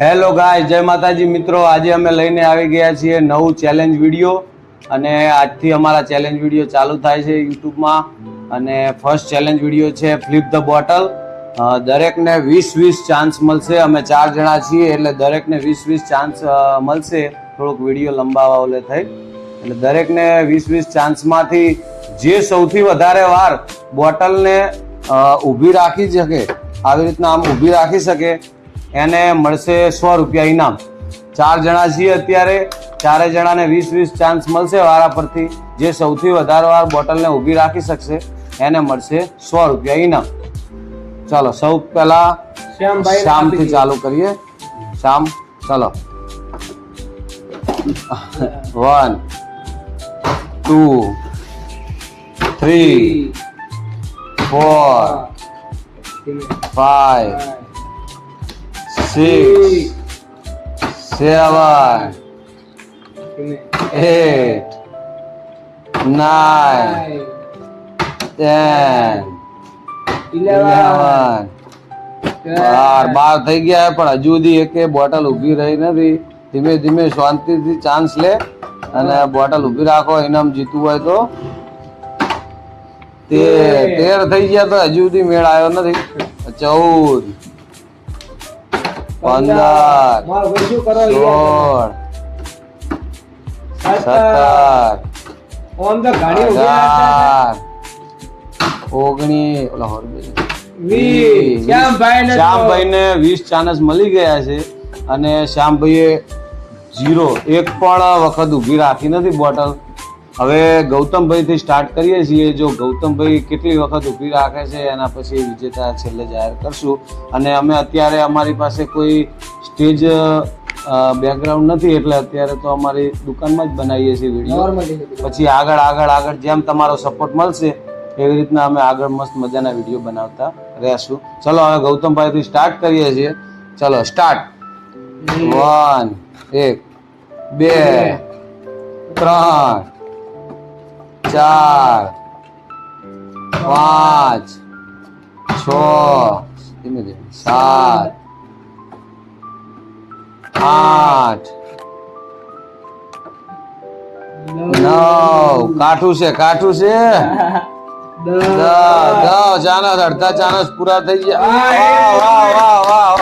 Hello ગાય જય માતાજી મિત્રો, આજે અમે લઈને આવી ગયા છીએ નવું ચેલેન્જ વિડીયો અને આજથી અમારા ચેલેન્જ વિડીયો ચાલુ થાય છે યુટ્યુબમાં. અને ફર્સ્ટ ચેલેન્જ વિડીયો છે ફ્લિપ ધ બોટલ. દરેકને 20-20 ચાન્સ મળશે. અમે 4 જણા છીએ એટલે દરેકને 20-20 ચાન્સ મળશે. થોડોક વિડીયો લંબાવા ઓલે થઈ એટલે દરેકને 20-20 ચાન્સમાંથી જે સૌથી વધારે વાર બોટલને ઊભી રાખી શકે, આવી રીતના આમ ઊભી રાખી શકે, એને મળશે 100 રૂપિયા ઇનામ. 4 જણા છીએ અત્યારે, 4 જણાને 20-20 ચાન્સ મળશે વારા પરથી. જે સૌથી વધારે વાર બોટલને ઊભી રાખી શકશે એને મળશે 100 રૂપિયા ઇનામ. ચાલો સૌ પહેલા શ્યામથી ચાલુ કરીએ. શ્યામ ચાલો. 1 2 3 4 5 6 7 8 9 10 11 12 થઈ ગયા, પણ હજુ સુધી એક બોટલ ઊભી રહી નથી. ધીમે ધીમે શાંતિથી ચાન્સ લે અને બોટલ ઊભી રાખો. ઇનામ જીતવું હોય તો 13 થઈ ગયા, તો હજુ સુધી મેળ આવ્યો નથી. 14 15 16 શ્યામભાઈ ને 20 ચાન્સ મળી ગયા છે અને શ્યામભાઈએ 0 એક પણ વખત ઊભી રાખી નથી બોટલ. હવે ગૌતમભાઈ થી સ્ટાર્ટ કરીએ છીએ. જો ગૌતમભાઈ કેટલી વખત ઊભી રાખે છે એના પછી વિજેતા છેલ્લે જાહેર કરશું. અને અમે અત્યારે અમારી પાસે કોઈ સ્ટેજ બેકગ્રાઉન્ડ નથી એટલે અત્યારે તો અમારી દુકાનમાં જ બનાવીએ છીએ વિડીયો. પછી આગળ જેમ તમારો સપોર્ટ મળશે એવી રીતના અમે આગળ મસ્ત મજાના વિડીયો બનાવતા રહેશું. ચલો હવે ગૌતમભાઈ થી સ્ટાર્ટ કરીએ છીએ. ચલો સ્ટાર્ટ. 1 2 3 4 5 6 7 8 9 કાઠું છે 10 ચાનસ અડધા ચાનસ પૂરા થઈ ગયા. વાહ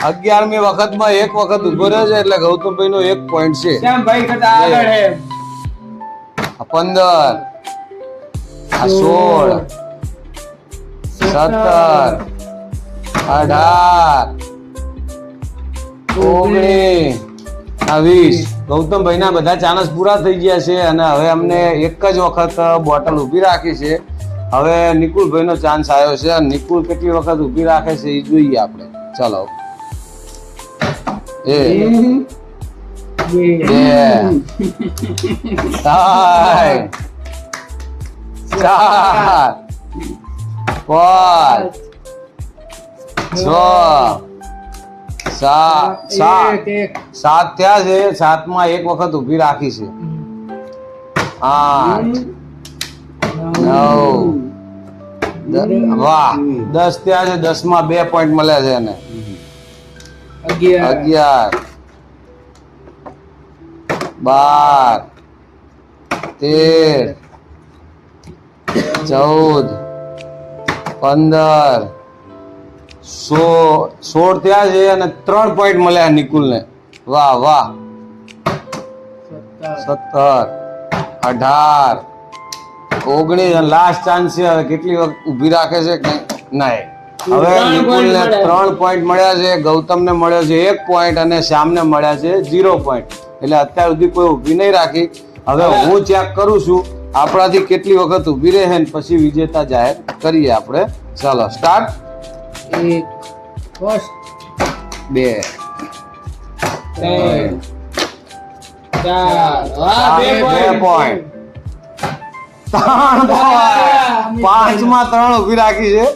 11મી વખતમાં એક વખત ઉભો રહ્યો છે એટલે ગૌતમભાઈ નો 1 પોઈન્ટ છે. 15 16 17 18 19 20. ગૌતમભાઈ ના બધા ચાન્સ પૂરા થઈ ગયા છે અને હવે અમને એક જ વખત બોટલ ઊભી રાખી છે. હવે નિકુલભાઈ નો ચાન્સ આવ્યો છે. નિકુલ કેટલી વખત ઊભી રાખે છે એ જોઈએ આપણે. ચલો 1 2 3 4 5 6 7 થયા છે. 7માં એક વખત ઊભી રાખી છે. 8 9 વાહ 10 થયા છે. 10માં 2 પોઈન્ટ મળ્યા છે એને. 11 12 13 14 15 16 થયા છે અને 3 પોઈન્ટ મળ્યા નિકુલને. વાહ 17 18 19 લાસ્ટ ચાન્સ છે. હવે કેટલી વખત ઊભી રાખે છે કે નહીં. હવે નિકુલને 3 પોઈન્ટ મળ્યા છે, ગૌતમને મળ્યો છે 1 પોઈન્ટ અને શ્યામને મળ્યા છે 0 પોઈન્ટ. એટલે અત્યાર સુધી કોઈ ઊભી નહીં રાખી. હવે હું ચેક કરું છું આપણાથી કેટલી વખત ઊભી રહે ને પછી વિજેતા જાહેર કરીએ આપણે. ચાલો સ્ટાર્ટ. 1 2 3 4 પોઈન્ટ 5માં 3 ઊભી રાખી છે.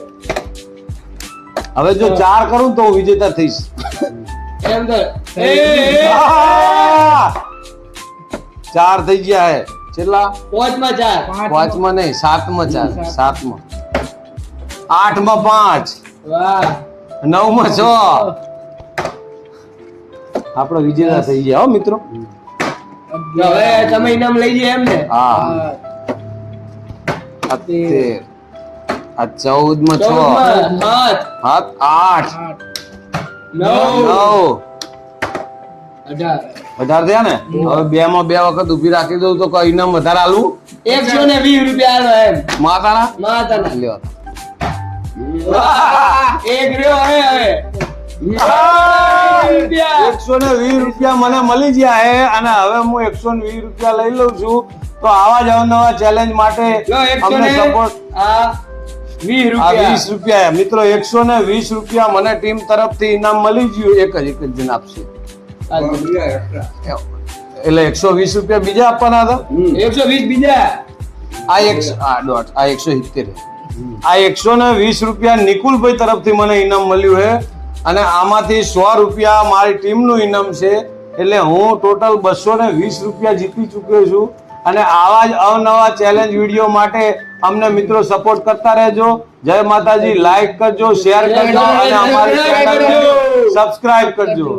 હવે જો 4 કરું તો હું વિજેતા થઈશ. 4 થઈ ગયા હે. કેટલા? 5માં 4. 5માં નહીં, 7માં 4. 7માં 8માં 5. વાહ. 9માં 6. આપણો વિજેતા થઈ ગયા હો મિત્રો. હવે તમે ઇનામ લઈ જાય એમ ને. હા 17 આ 14 માં 6 7 8 9 18 થયા ને. હવે 2 માં 2 વખત ઊભી રાખી દઉં તો કઈ ઇનામ વધારે આલું. 120 રૂપિયા આલો એમ. માતાના લ્યો. એક રહ્યો હવે 120 રૂપિયા મને મળી ગયા હે અને હવે હું 120 રૂપિયા લઈ લઉં છું. તો આવા જ અવનવા ચેલેન્જ માટે અમને સપોર્ટ. 20 રૂપિયા મિત્રો 120 રૂપિયા મને ટીમ તરફથી ઇનામ મળી ગયું. એક જ જણ આપશે એટલે 120 રૂપિયા બીજા આપવાના હતા. 120 બીજા. આ 170 આ 120 રૂપિયા નિકુલભાઈ તરફથી મને ઇનામ મળ્યું છે અને આમાંથી 100 રૂપિયા મારી ટીમનું ઇનામ છે. એટલે હું ટોટલ 220 રૂપિયા જીતી ચૂક્યો છું. અને આવા જ અવનવા ચેલેન્જ વિડીયો માટે અમને મિત્રો સપોર્ટ કરતા રહેજો. જય માતાજી. લાઈક કરજો, શેર કરજો અને અમારી ચેનલને સબસ્ક્રાઇબ કરજો.